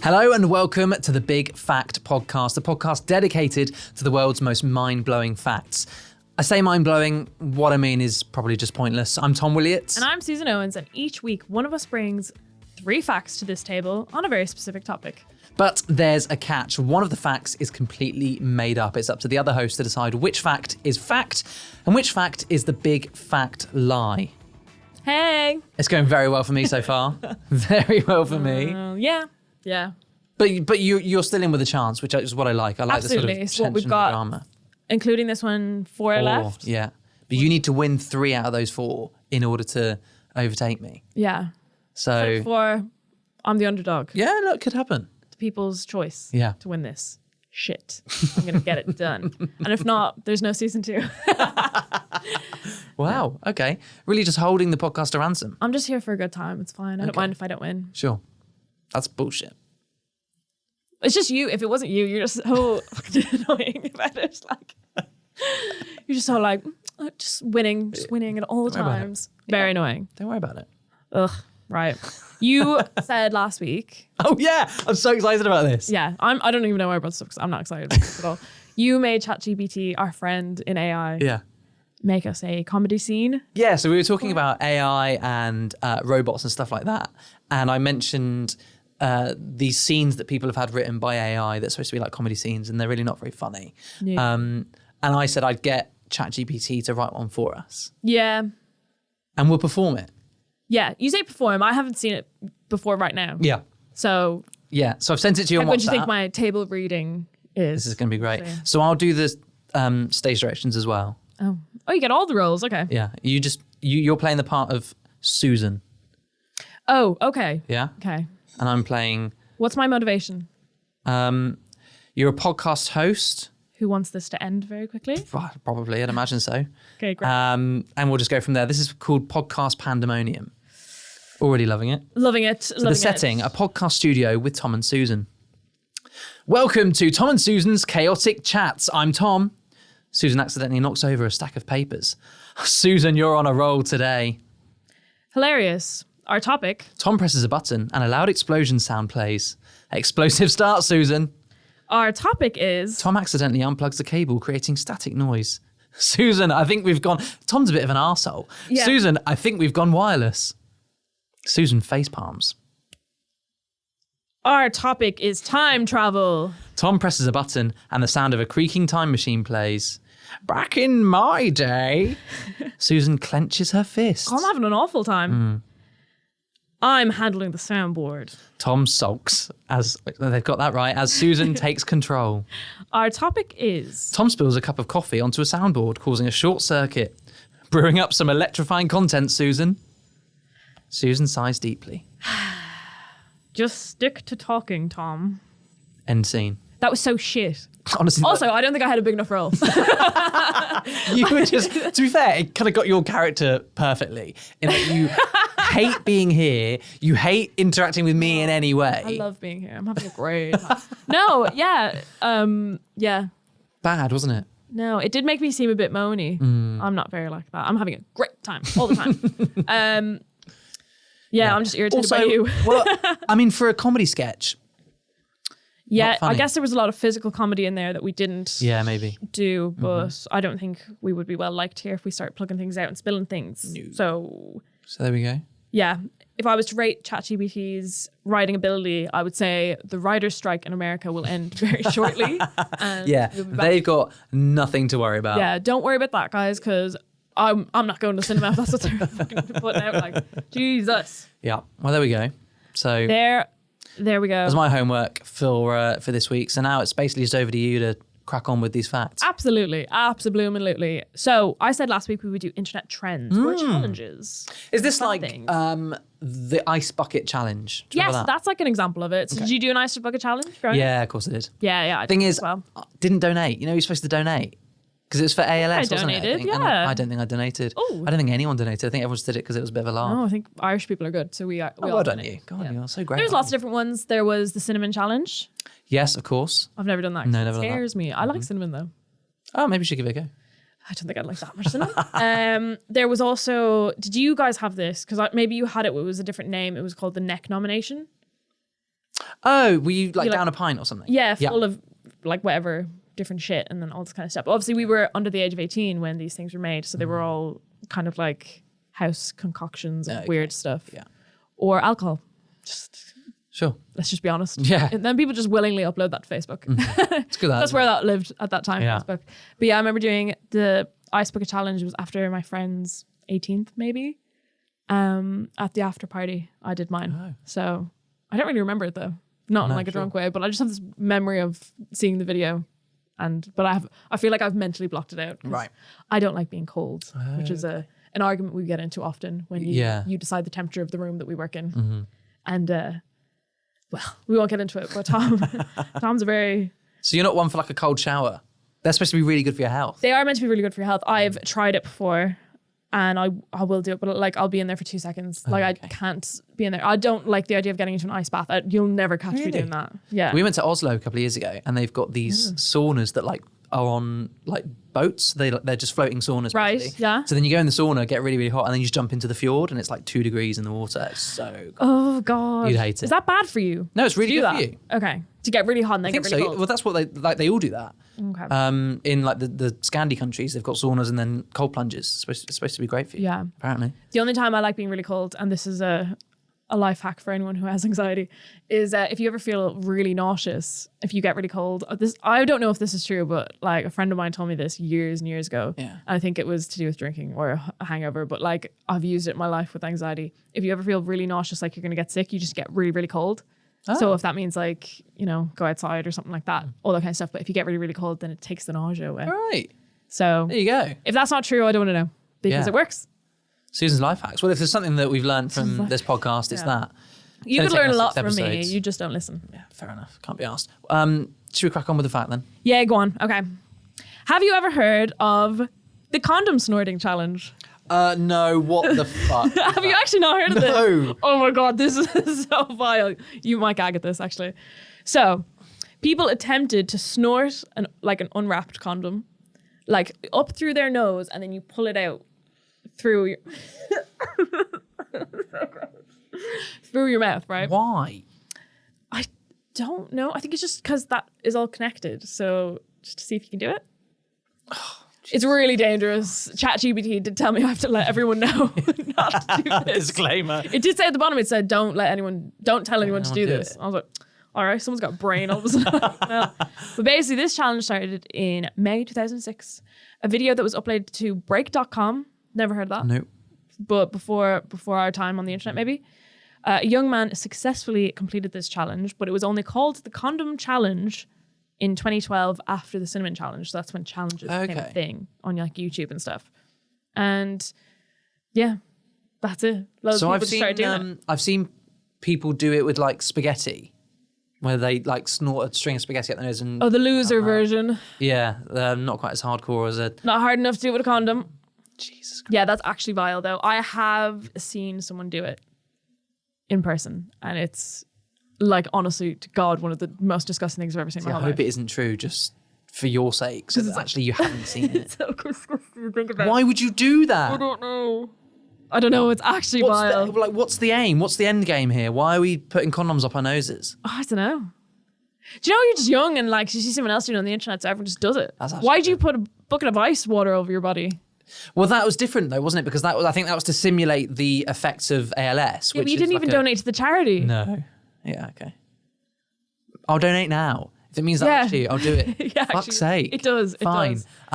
Hello and welcome to the Big Fact Podcast, the podcast dedicated to the world's most mind-blowing facts. I say mind-blowing, what I mean is probably just pointless. I'm Tom Williots. And I'm Susan Owens, and each week one of us brings 3 facts to this table on a very specific topic. But there's a catch. One of the facts is completely made up. It's up to the other host to decide which fact is fact and which fact is the big fact lie. Hey! It's going very well for me so far. Very well for me. Yeah. But you're still in with a chance, which is what I like. I like Absolutely. the It's sort what of we've tension got. and drama. Including this one, 4 left. Yeah. But you need to win 3 out of those 4 in order to overtake me. Yeah. So 4, I'm the underdog. yeah, look, could happen. The people's choice Yeah. to win this. Shit. I'm going to get it done. And if not, there's no season 2. Wow. Okay. Really just holding the podcast to ransom. I'm just here for a good time. It's fine. I don't mind if I don't win. Sure. That's bullshit. It's just you. If it wasn't you, you're just so fucking annoying about it. Like, you're just so like, just winning and all the Don't worry about times. Very annoying. Don't worry about it. Ugh. Right. You said last week. Oh yeah. I'm so excited about this. Yeah. I don't even know why I brought this up because I'm not excited about this at all. You made ChatGPT, our friend in AI, Yeah. make us a comedy scene. Yeah. So we were talking about AI and robots and stuff like that. And I mentioned these scenes that people have had written by AI that's supposed to be like comedy scenes, and they're really not very funny. Yeah. And I said I'd get ChatGPT to write one for us, Yeah. and we'll perform it. Yeah. You say perform. I haven't seen it before right now. Yeah. So Yeah. So I've sent it to you on WhatsApp. what do you think my table reading is? This is going to be great. So- So I'll do the stage directions as well. Oh, you get all the roles. Okay. Yeah. You're playing the part of Susan. Oh, okay. Yeah. Okay. And I'm playing. What's my motivation? You're a podcast host. Who wants this to end very quickly? Probably, I'd imagine so. Okay, great. And we'll just go from there. This is called Podcast Pandemonium. Already loving it. Loving it. So the setting, a podcast studio with Tom and Susan. Welcome to Tom and Susan's Chaotic Chats. I'm Tom. Susan accidentally knocks over a stack of papers. Susan, you're on a roll today. Hilarious. Our topic. Tom presses a button and a loud explosion sound plays. Explosive start, Susan. Our topic is. Tom accidentally unplugs the cable, creating static noise. Susan, I think we've gone... Tom's a bit of an arsehole. Yeah. Susan, I think we've gone wireless. Susan face palms. Our topic is time travel. Tom presses a button and the sound of a creaking time machine plays. Back in my day. Susan clenches her fists. I'm having an awful time. I'm handling the soundboard. Tom sulks as... They've got that right. As Susan takes control. Our topic is. Tom spills a cup of coffee onto a soundboard, causing a short circuit. Brewing up some electrifying content, Susan. Susan sighs deeply. Just stick to talking, Tom. End scene. That was so shit. Honestly, Also, I don't think I had a big enough role. you were just, to be fair, it kind of got your character perfectly in that you hate being here, you hate interacting with me in any way. I love being here. I'm having a great time. No, yeah. Yeah. Bad, wasn't it? No, it did make me seem a bit moany. I'm not very like that. I'm having a great time all the time. Yeah, I'm just irritated by you. Well, I mean, for a comedy sketch. Yeah, Not funny. I guess there was a lot of physical comedy in there that we didn't Yeah, maybe. do, but I don't think we would be well liked here if we start plugging things out and spilling things. No. So there we go. yeah, if I was to rate ChatGPT's writing ability, I would say the writer's strike in America will end very shortly. And Yeah, we'll be back. they've got nothing to worry about. Yeah, don't worry about that, guys, because I'm not going to cinema if that's what they're fucking putting out. Like, Jesus. Yeah, well, there we go. So There we go. that's my homework for this week. So now it's basically just over to you to crack on with these facts. Absolutely. So I said last week we would do internet trends or challenges. Is this Fun like things. the ice bucket challenge? Do you Yes, remember that? that's like an example of it. So did you do an ice bucket challenge? Right? Yeah, of course I did. Yeah. I Thing did is, as well. I didn't donate. You know, you're supposed to donate because it was for ALS, wasn't donated, it? I think. And yeah. I don't think I donated. Ooh. I don't think anyone donated. I think everyone just did it because it was a bit of a laugh. Oh, I think Irish people are good. So we all well done, donate. you. God, Yeah. you're so great. There's lots of different ones. There was the cinnamon challenge. Yes, of course. I've never done that. No, It never done that. scares me. I like cinnamon though. Oh, maybe you should give it a go. I don't think I'd like that much cinnamon. There was also, did you guys have this? Because maybe you had it, it was a different name. It was called the neck nomination. Oh, were you like You, like- down a pint or something? Yeah, full of like whatever different shit and then all this kind of stuff. But obviously, we were under the age of 18 when these things were made, so they were all kind of like house concoctions of weird stuff. Yeah. Or alcohol. Just Sure. let's just be honest. Yeah. And then people just willingly upload that to Facebook. It's good. That's where that lived at that time, Yeah. Facebook. But yeah, I remember doing the Ice Bucket Challenge. It was after my friend's 18th, maybe. At the after party, I did mine. Oh. So I don't really remember it though. Not in like a drunk way, but I just have this memory of seeing the video. But I feel like I've mentally blocked it out. Right. I don't like being cold, which is an argument we get into often when you decide the temperature of the room that we work in. Mm-hmm. And well, we won't get into it, but Tom's a very... So you're not one for like a cold shower? They're supposed to be really good for your health. They are meant to be really good for your health. I've tried it before and I will do it, but like I'll be in there for 2 seconds. Like I can't be in there. I don't like the idea of getting into an ice bath. You'll never catch me doing that. Yeah. We went to Oslo a couple of years ago and they've got these saunas that like are on like boats. They're just floating saunas. Right, basically. yeah. So then you go in the sauna, get really, really hot, and then you just jump into the fjord and it's like 2 degrees in the water. It's so good. Oh God. You'd hate it. Is that bad for you? No, it's really to do good that? for you. Okay. To get really hot and then I think get really so. cold. Well, that's what they all do that. Okay. In like the Scandi countries, they've got saunas and then cold plunges. It's supposed to be great for you. Yeah. Apparently. The only time I like being really cold, and this is a life hack for anyone who has anxiety, is if you ever feel really nauseous, if you get really cold. I don't know if this is true, but like a friend of mine told me this years and years ago. Yeah. And I think it was to do with drinking or a hangover, but like I've used it in my life with anxiety. If you ever feel really nauseous, like you're going to get sick, you just get really, really cold. Oh. So if that means like, go outside or something like that, all that kind of stuff. But if you get really, really cold, then it takes the nausea away. All right. So There you go. if that's not true, I don't want to know because Yeah. it works. Susan's life hacks. Well, if there's something that we've learned from this podcast, it's that. You It's could only learn a taken lot us 6 from me. episodes. You just don't listen. Yeah, fair enough. Can't be asked. Should we crack on with the fact then? Yeah, go on. Okay. Have you ever heard of the condom snorting challenge? No, what the fuck? Have you actually not heard of this? No. Oh my God, this is so vile. You might gag at this, actually. So, people attempted to snort an unwrapped condom, like up through their nose, and then you pull it out through your through your mouth, right? Why? I don't know. I think it's just because that is all connected. So just to see if you can do it. It's really dangerous. ChatGPT did tell me I have to let everyone know not to do this. Disclaimer. It did say at the bottom, it said, don't tell anyone to do this. I was like, all right, someone's got a brain all of a sudden. No. But basically, this challenge started in May 2006. A video that was uploaded to break.com. Never heard of that. Nope. But before our time on the internet, maybe. A young man successfully completed this challenge, but it was only called the Condom Challenge in 2012 after the Cinnamon Challenge. So that's when challenges became a thing on like YouTube and stuff. And yeah, that's it. Loads of people just started doing it. I've seen people do it with like spaghetti, where they like snort a string of spaghetti at their nose and Oh, the loser version. yeah, not quite as hardcore as a Not hard enough to do it with a condom. Jesus Christ. Yeah, that's actually vile though. I have seen someone do it in person, and it's like, honestly, to God, one of the most disgusting things I've ever seen in my I whole hope life. it isn't true, just for your sake, so that actually you haven't seen it. It's so disgusting to think about. Why would you do that? I don't know. It's actually vile. What's the aim? What's the end game here? Why are we putting condoms up our noses? Oh, I don't know. Do you know you're just young and like you see someone else doing it on the internet, so everyone just does it? That's actually Why'd you put a bucket of ice water over your body? Well, that was different though, wasn't it? Because I think that was to simulate the effects of ALS. Yeah, but you didn't even donate to the charity. No. Yeah. Okay. I'll donate now. If it means that Yeah. actually, I'll do it. Yeah, Fuck's actually, sake. it does. It Fine. does. That's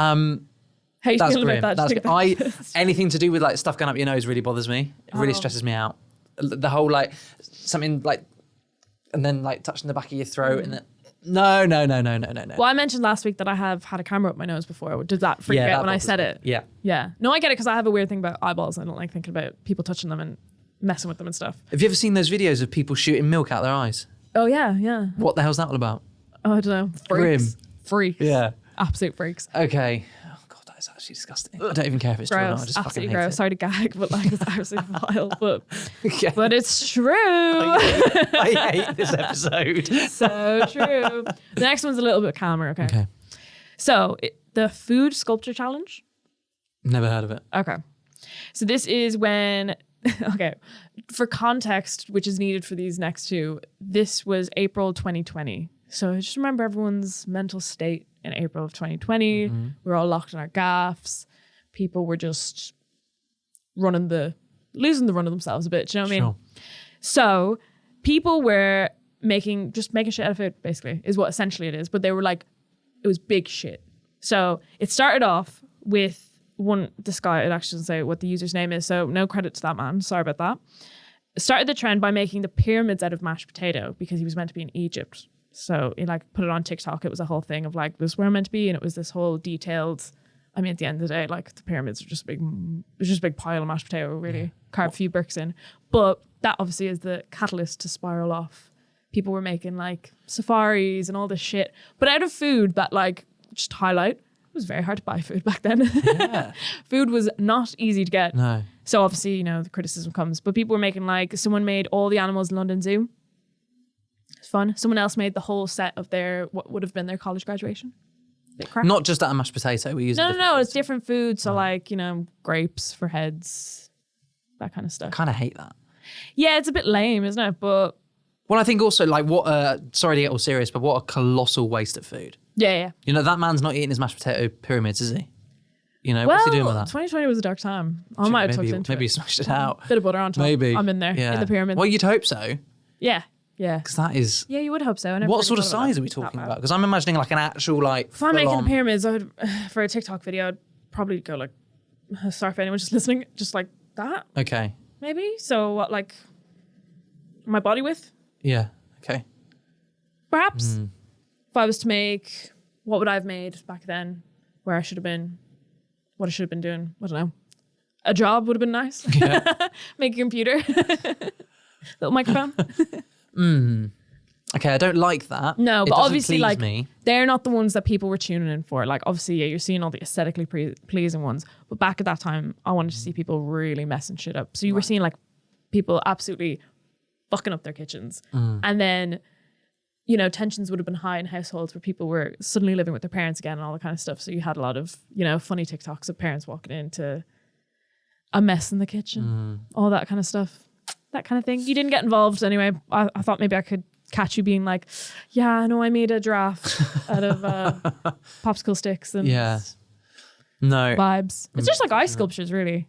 How you feeling grim. about that? That's anything to do with like stuff going up your nose really bothers me. It really stresses me out. The whole like something like, and then like touching the back of your throat and then. No. Well, I mentioned last week that I have had a camera up my nose before. Did that freak you out when I said it? Yeah. Yeah. No, I get it because I have a weird thing about eyeballs. I don't like thinking about people touching them and messing with them and stuff. Have you ever seen those videos of people shooting milk out their eyes? Oh, yeah. What the hell's that all about? Oh, I don't know. Grim. Freaks. Yeah. Absolute freaks. Okay. Oh god, that is actually disgusting. I don't even care if it's true or not. I Gross. just Absolutely fucking hate gross. Sorry to gag, but like it's absolutely vile. But it. but it's true. I hate this episode. So true. The next one's a little bit calmer. Okay. So the food sculpture challenge. Never heard of it. Okay. So this is when Okay. For context, which is needed for these next two, this was April 2020. So just remember everyone's mental state in April of 2020. We were all locked in our gaffs. People were just losing the run of themselves a bit. Do you know what I mean? So people were making shit out of food, basically, is what essentially it is. But they were like, it was big shit. So it started off with this guy, it actually doesn't say what the user's name is, so no credit to that man. Sorry about that. Started the trend by making the pyramids out of mashed potato because he was meant to be in Egypt. So he like put it on TikTok. It was a whole thing of like, this is where I'm meant to be. And it was this whole detailed, I mean, at the end of the day, like the pyramids are just a big pile of mashed potato, really. Carved a few bricks in. But that obviously is the catalyst to spiral off. People were making like safaris and all this shit. But out of food that like, just highlight, it was very hard to buy food back then. Yeah. Food was not easy to get. No. So obviously, the criticism comes. But people were making like, someone made all the animals in London Zoo. It's fun. Someone else made the whole set of what would have been their college graduation. Bit crap. Not just that mashed potato. We use No. It's different food. So like, grapes for heads, that kind of stuff. I kind of hate that. Yeah, it's a bit lame, isn't it? But well, I think also like sorry to get all serious, but what a colossal waste of food. yeah. That man's not eating his mashed potato pyramids, is he? What's he doing with that? 2020 was a dark time. I might have tucked into maybe it. he smashed it out. Bit of butter on top. Maybe. I'm in there, in the pyramid. Well, you'd hope so. Yeah. Because that is... Yeah, you would hope so. What sort of size are we talking about? Because I'm imagining like an actual like... If I'm making the pyramids, for a TikTok video, I'd probably go like... Sorry for anyone just listening. Just like that. Okay. Maybe. So what, like... My body width? Yeah. Okay. Perhaps. If I was to make... What would I have made back then? Where I should have been? What I should have been doing? I don't know. A job would have been nice. Yeah. Make a computer. Little microphone. Okay, I don't like that. No, but obviously, like, me. They're not the ones that people were tuning in for. Like, obviously, yeah, you're seeing all the aesthetically pleasing ones. But back at that time, I wanted to see people really messing shit up. So you were seeing, like, people absolutely fucking up their kitchens. And then, tensions would have been high in households where people were suddenly living with their parents again and all that kind of stuff. So you had a lot of, funny TikToks of parents walking into a mess in the kitchen, all that kind of stuff. That kind of thing. You didn't get involved anyway. I thought maybe I could catch you being like, yeah, I know I made a giraffe out of popsicle sticks and vibes. It's just like ice sculptures, really.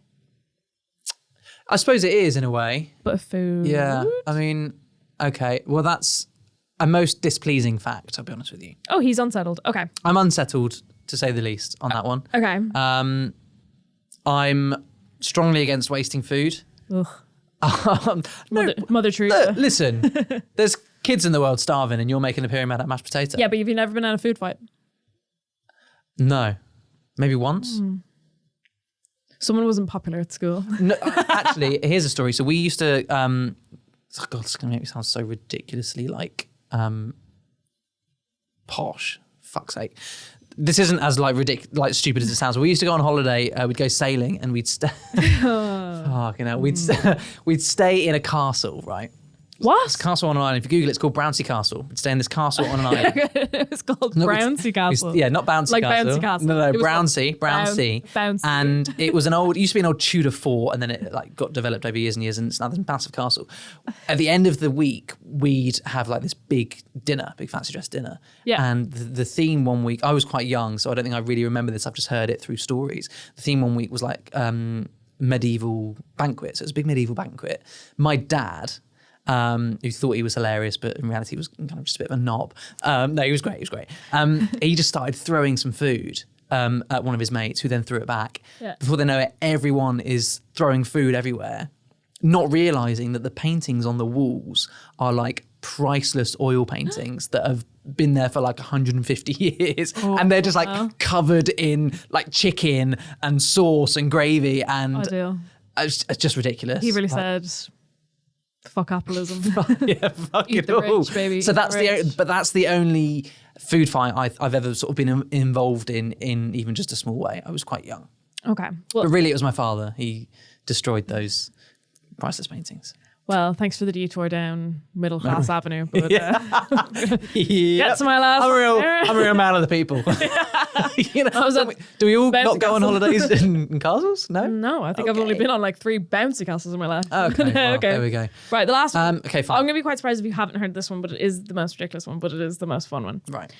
I suppose it is in a way. But food. Yeah. I mean, okay. Well, that's a most displeasing fact, I'll be honest with you. Oh, he's unsettled. Okay. I'm unsettled, to say the least, on that one. Okay. I'm strongly against wasting food. Ugh. Mother Teresa. Look, listen, there's kids in the world starving and you're making a pyramid out of mashed potato. Yeah, but have you never been in a food fight? No. Maybe once. Someone wasn't popular at school. No, actually, here's a story. So we used to, God, this is going to make me sound so ridiculously like posh. Fuck's sake. This isn't as like stupid as it sounds. We used to go on holiday. We'd go sailing, and we'd stay. We'd stay in a castle, right? What? It's a castle on an island. If you Google it, it's called Brownsea Castle. We'd stay in this castle on an island. It's called Brownsea Castle. Yeah, not Bouncy like Castle. Bouncy Castle. No, Brownsea. Bouncy. And it was used to be an old Tudor fort, and then it like got developed over years and years, and it's now this massive castle. At the end of the week, we'd have like this big dinner, big fancy dress dinner. Yeah. And the theme one week, I was quite young, so I don't think I really remember this. I've just heard it through stories. The theme one week was like medieval banquet. So it was a big medieval banquet. My dad, who thought he was hilarious, but in reality was kind of just a bit of a knob. No, he was great. He just started throwing some food at one of his mates, who then threw it back. Yeah. Before they know it, everyone is throwing food everywhere, not realising that the paintings on the walls are like priceless oil paintings that have been there for like 150 years. And they're just like covered in like chicken and sauce and gravy. And it's just ridiculous. He really said... Fuck capitalism. Yeah, fuck Eat it the all. rich, baby. So that's the only food fight I've ever sort of been involved in even just a small way. I was quite young. Okay. Well, but really, it was my father. He destroyed those priceless paintings. Well, thanks for the detour down Middle Class Avenue. But Yep. get to my last. I'm a real man of the people. I was do we all bouncy not go on castle. holidays in castles? No? No, I think I've only been on like 3 bouncy castles in my life. Okay, well, there we go. Right, the last one. Okay, fine. I'm going to be quite surprised if you haven't heard this one, but it is the most ridiculous one, but it is the most fun one. Right.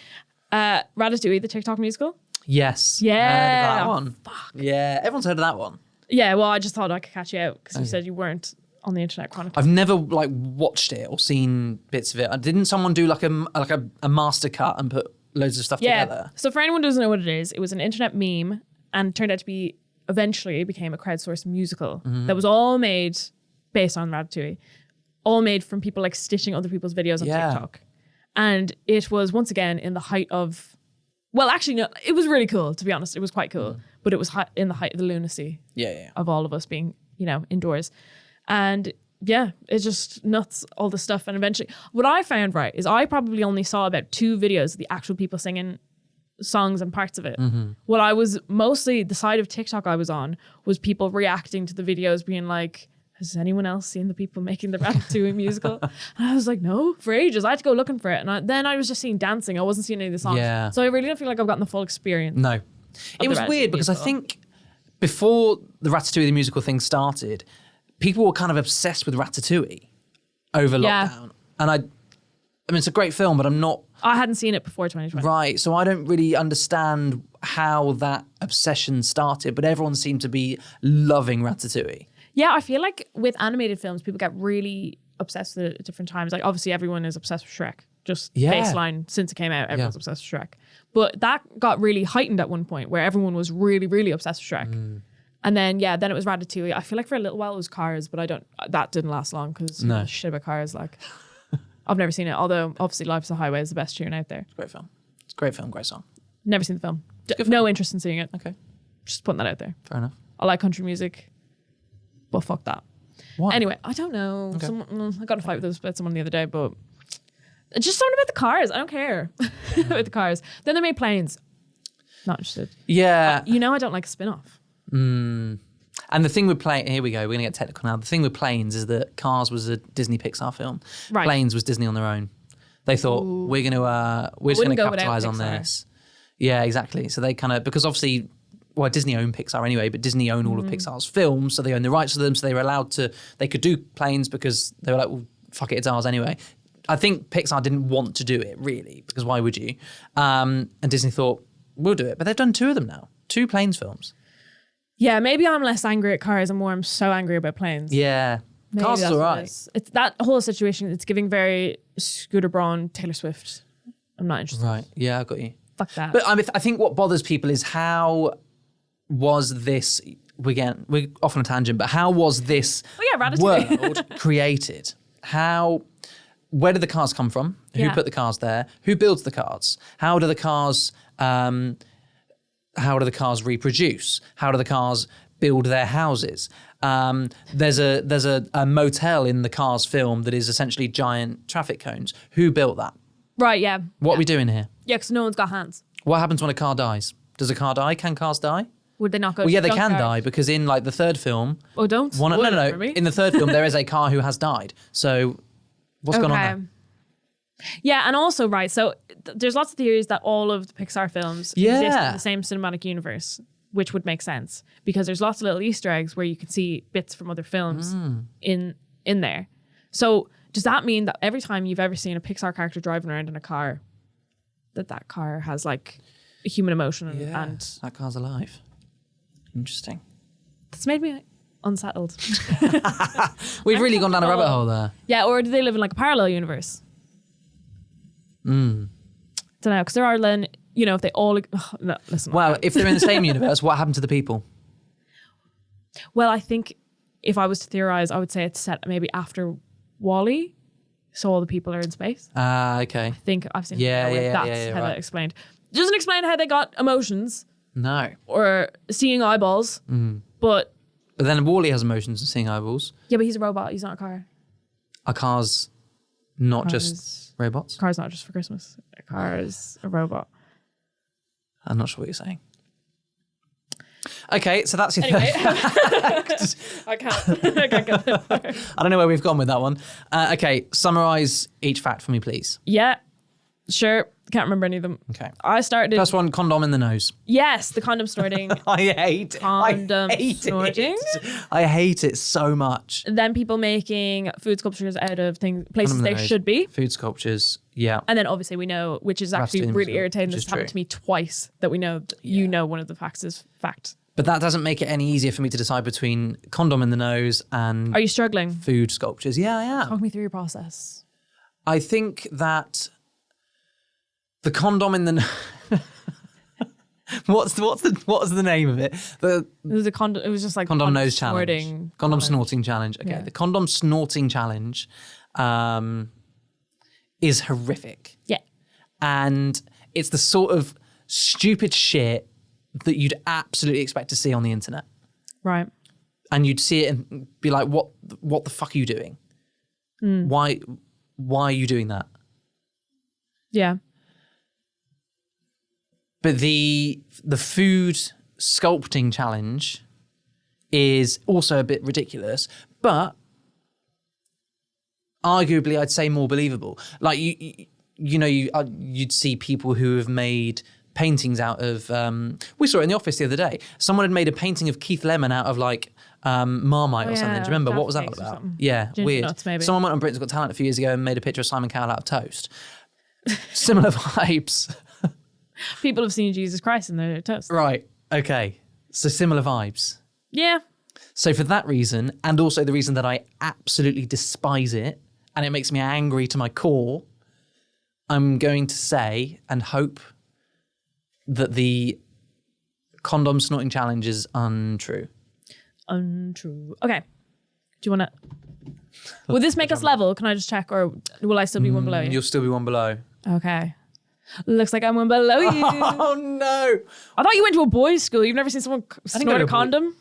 Ratatouille, the TikTok musical. Yes. Yeah. Heard of that one. Fuck. Yeah, everyone's heard of that one. Yeah, well, I just thought I could catch you out because you said you weren't on the internet chronically. I've never like watched it or seen bits of it. Didn't someone do like a master cut and put loads of stuff together? So for anyone who doesn't know what it was an internet meme and turned out to be eventually became a crowdsourced musical that was all made based on Ratatouille, all made from people like stitching other people's videos on TikTok. And it was once again in the height of, well, actually, no, it was really cool, to be honest. It was quite cool, but it was in the height of the lunacy of all of us being, indoors. And yeah, it's just nuts, all the stuff. And eventually, what I found, right, is I probably only saw about 2 videos of the actual people singing songs and parts of it. What I was mostly, the side of TikTok I was on, was people reacting to the videos being like, has anyone else seen the people making the Ratatouille musical? And I was like, no, for ages. I had to go looking for it. And then I was just seeing dancing. I wasn't seeing any of the songs. Yeah. So I really don't feel like I've gotten the full experience. No. It was weird because I think before the Ratatouille the musical thing started, people were kind of obsessed with Ratatouille over lockdown. And I mean, it's a great film, but I'm not... I hadn't seen it before 2020. Right, so I don't really understand how that obsession started, but everyone seemed to be loving Ratatouille. Yeah, I feel like with animated films, people get really obsessed with it at different times. Like obviously everyone is obsessed with Shrek. Just baseline, since it came out, everyone's obsessed with Shrek. But that got really heightened at one point where everyone was really, really obsessed with Shrek. And then, then it was Ratatouille. I feel like for a little while it was Cars, but that didn't last long because shit about Cars. Like, I've never seen it, although obviously Life's a Highway is the best tune out there. It's a great film. It's a great film, great song. Never seen the film. No interest in seeing it. Okay. Just putting that out there. Fair enough. I like country music, but fuck that. Why? Anyway, I don't know. Okay. I got in a fight with someone the other day, but just something about the cars. I don't care about the cars. Then they made planes. Not interested. Yeah. I don't like a spin-off. And the thing with here we go, we're going to get technical now. The thing with Planes is that Cars was a Disney Pixar film. Right. Planes was Disney on their own. They thought, we're just going to capitalize on this. Yeah, exactly. So they kind of, because obviously, well, Disney owned Pixar anyway, but Disney owned all of Pixar's films, so they own the rights to them, so they were allowed to, they could do Planes because they were like, well, fuck it, it's ours anyway. I think Pixar didn't want to do it, really, because why would you? And Disney thought, we'll do it. But they've done 2 of them now, 2 Planes films. Yeah, maybe I'm less angry at Cars and more I'm so angry about Planes. Yeah. Maybe Cars is that's all what it right. is. It's that whole situation, it's giving very Scooter Braun, Taylor Swift. I'm not interested. Right, yeah, I got you. Fuck that. But I think what bothers people is how was this, we're off on a tangent, but how was this Ratatouille. world created? Where did the cars come from? Who put the cars there? Who builds the cars? How do the cars reproduce? How do the cars build their houses? There's a motel in the Cars film that is essentially giant traffic cones. Who built that? Right, yeah. What are we doing here? Yeah, because no one's got hands. What happens when a car dies? Does a car die? Can cars die? Would they not go Well, to yeah, the they can junkyard? die because in like the third film... Oh, don't? No. For me. In the third film, there is a car who has died. So what's going on there? Yeah, and also, right, so there's lots of theories that all of the Pixar films exist in the same cinematic universe, which would make sense because there's lots of little Easter eggs where you can see bits from other films in there. So does that mean that every time you've ever seen a Pixar character driving around in a car, that car has like a human emotion and that car's alive? Interesting. That's made me unsettled. We've really gone down a rabbit hole there. Yeah, or do they live in like a parallel universe? Don't know, because there are then, if they all... no, listen. Well, if they're in the same universe, what happened to the people? Well, I think if I was to theorize, I would say it's set maybe after WALL-E, so all the people are in space. Okay. I think I've seen that's how that explained. Doesn't explain how they got emotions No. or seeing eyeballs, but then Wall-E has emotions and seeing eyeballs. yeah, but he's a robot. He's not a car. Are cars not just robots? Car's not just for Christmas. A car is a robot. I'm not sure what you're saying. Okay, so that's your Anyway, third. I can't get there. I don't know where we've gone with that one. Okay, summarise each fact for me, please. Yeah, sure. Can't remember any of them. Okay. I started. First one, condom in the nose. Yes, the condom snorting. I hate it. Condom I hate snorting. it. I hate it so much. And then people making food sculptures out of places they should be. Food sculptures, yeah. And then obviously we know, which is actually Rastin really food, irritating. which This is happened true. to me twice. That we know, you know, one of the facts is fact. But that doesn't make it any easier for me to decide between condom in the nose and Are you struggling? food sculptures. Yeah, I am. Talk me through your process. I think that the condom in the what's the name of it? It was a condom. It was just like Condom nose challenge. snorting Condom challenge. snorting challenge. Okay, Yeah. the condom snorting challenge is horrific. Yeah. And it's the sort of stupid shit that you'd absolutely expect to see on the internet. Right. And you'd see it and be like, what the fuck are you doing? Why are you doing that? Yeah. But the food sculpting challenge is also a bit ridiculous, but arguably I'd say more believable. Like you'd see people who have made paintings out of we saw it in the office the other day. Someone had made a painting of Keith Lemon out of like Marmite or something. Do you remember? What was that all cakes or about? something. Yeah, Ginger weird. nuts, maybe. Someone went on Britain's Got Talent a few years ago and made a picture of Simon Cowell out of toast. Similar vibes. People have seen Jesus Christ in their toast. Right. Okay. So similar vibes. Yeah. So for that reason, and also the reason that I absolutely despise it, and it makes me angry to my core, I'm going to say and hope that the condom snorting challenge is untrue. Untrue. Okay. Do you want to... Will this make us level? Can I just check? Or will I still be one below you? You'll still be one below. Okay. Looks like I'm one below you. Oh no! I thought you went to a boys' school. You've never seen someone didn't go snort to a a boy- condom?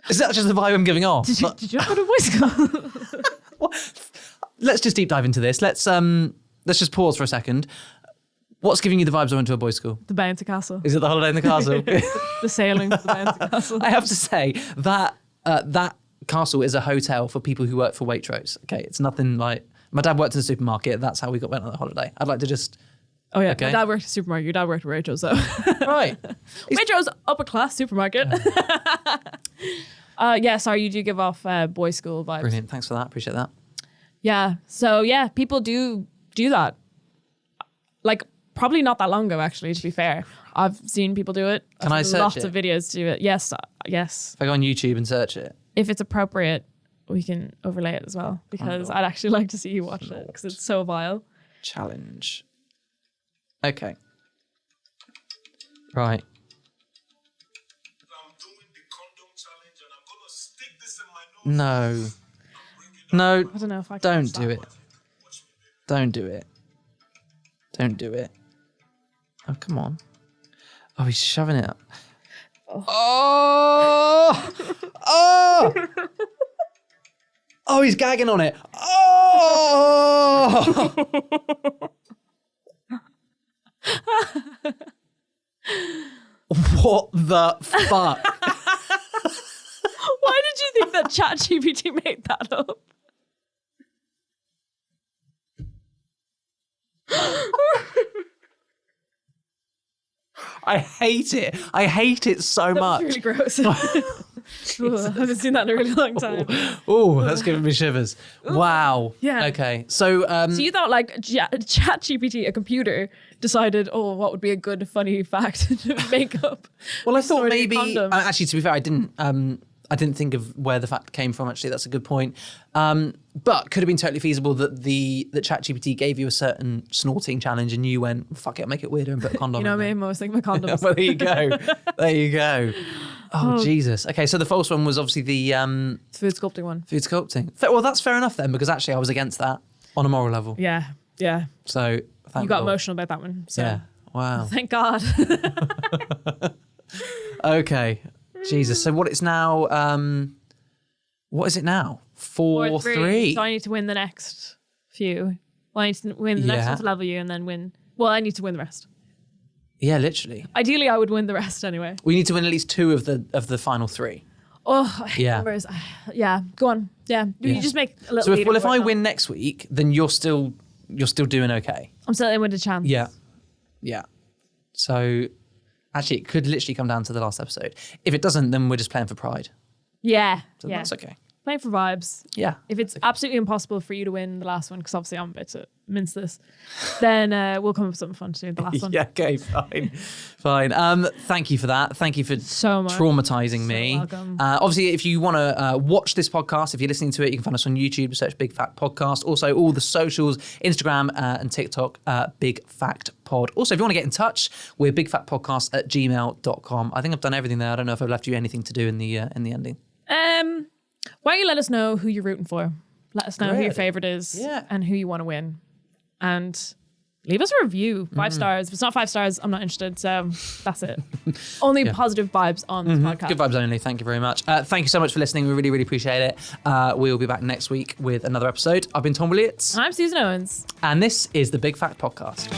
Is that just the vibe I'm giving off? Did you not go to a boys' school? Let's just deep dive into this. Let's just pause for a second. What's giving you the vibes I went to a boys' school? The bouncy castle. Is it the holiday in the castle? The sailing to the bouncy castle. I have to say that that castle is a hotel for people who work for Waitrose. Okay, it's nothing like my dad worked in a supermarket. That's how we went on the holiday. I'd like to just Oh yeah, Okay. my dad worked at a supermarket. Your dad worked at Waitrose, though. right. Waitrose, upper class supermarket. Yeah, sorry, you do give off boys' school vibes. Brilliant. Thanks for that. Appreciate that. Yeah, so yeah, people do that. Like probably not that long ago, actually. To be fair, I've seen people do it. Can I I've seen search lots it? of videos do it. Yes, yes. If I go on YouTube and search it, If it's appropriate, we can overlay it as well because I'd actually like to see you watch it because it's so vile. challenge. Okay. Right. I'm doing the condom challenge and I'm gonna stick this in my nose. No. No. I don't know if I can. Don't do it. Don't do it. Don't do it. Oh, come on. Oh, he's shoving it up. Oh! Oh! Oh, he's gagging on it. Oh! What the fuck? Why did you think that ChatGPT made that up? I hate it. I hate it so much. Really gross. Ugh, I haven't seen that in a really long time. Oh, that's giving me shivers. Wow. Yeah. Okay. So, So you thought like ChatGPT, a computer, decided, oh, what would be a good, funny fact to make up? well, I thought Snorting maybe. condoms. Actually, to be fair, I didn't. I didn't think of where the fact came from. Actually, that's a good point. But could have been totally feasible that that ChatGPT gave you a certain snorting challenge, and you went, "Fuck it, I'll make it weirder and put a condom." You know in me, there." I'm always thinking about condoms. Well, there you go. There you go. Oh, Jesus. Okay, so the false one was obviously the Food sculpting one. food sculpting. Well, that's fair enough then, because actually I was against that on a moral level. Yeah, yeah. So thank You got God. emotional about that one. So Yeah. Wow. thank God. Okay. Jesus. So what it's now? What is it now? 4-3. So I need to win the next few. Well, I need to win the next Yeah. one to level you and then win. Well, I need to win the rest. Yeah, literally. Ideally, I would win the rest anyway. We need to win at least 2 of the final 3. Oh, I hate Yeah. numbers. Yeah, go on. Yeah, you just make a little. So if leaderboard I now. win next week, then you're still doing okay. I'm still in with a chance. Yeah. Yeah. So actually, it could literally come down to the last episode. If it doesn't, then we're just playing for pride. Yeah. So that's okay. Playing for vibes. Yeah. If it's absolutely impossible for you to win the last one, because obviously I'm about to mince this, then we'll come up with something fun to do the last one. Yeah, okay, fine. Thank you for that. Thank you for so much. Traumatising me. Welcome. Obviously, if you want to watch this podcast, if you're listening to it, you can find us on YouTube, search Big Fact Podcast. Also, all the socials, Instagram and TikTok, Big Fact Pod. Also, if you want to get in touch, we're bigfactpodcast@gmail.com. I think I've done everything there. I don't know if I've left you anything to do in the ending. Why don't you let us know who you're rooting for? Let us know who your Great. favorite is Yeah. and who you want to win. And leave us a review. 5 stars. If it's not 5 stars, I'm not interested. So that's it. Only positive vibes on this podcast. Good vibes only. Thank you very much. Thank you so much for listening. We really, really appreciate it. We'll be back next week with another episode. I've been Tom Williams. I'm Susan Owens. And this is the Big Fact Podcast.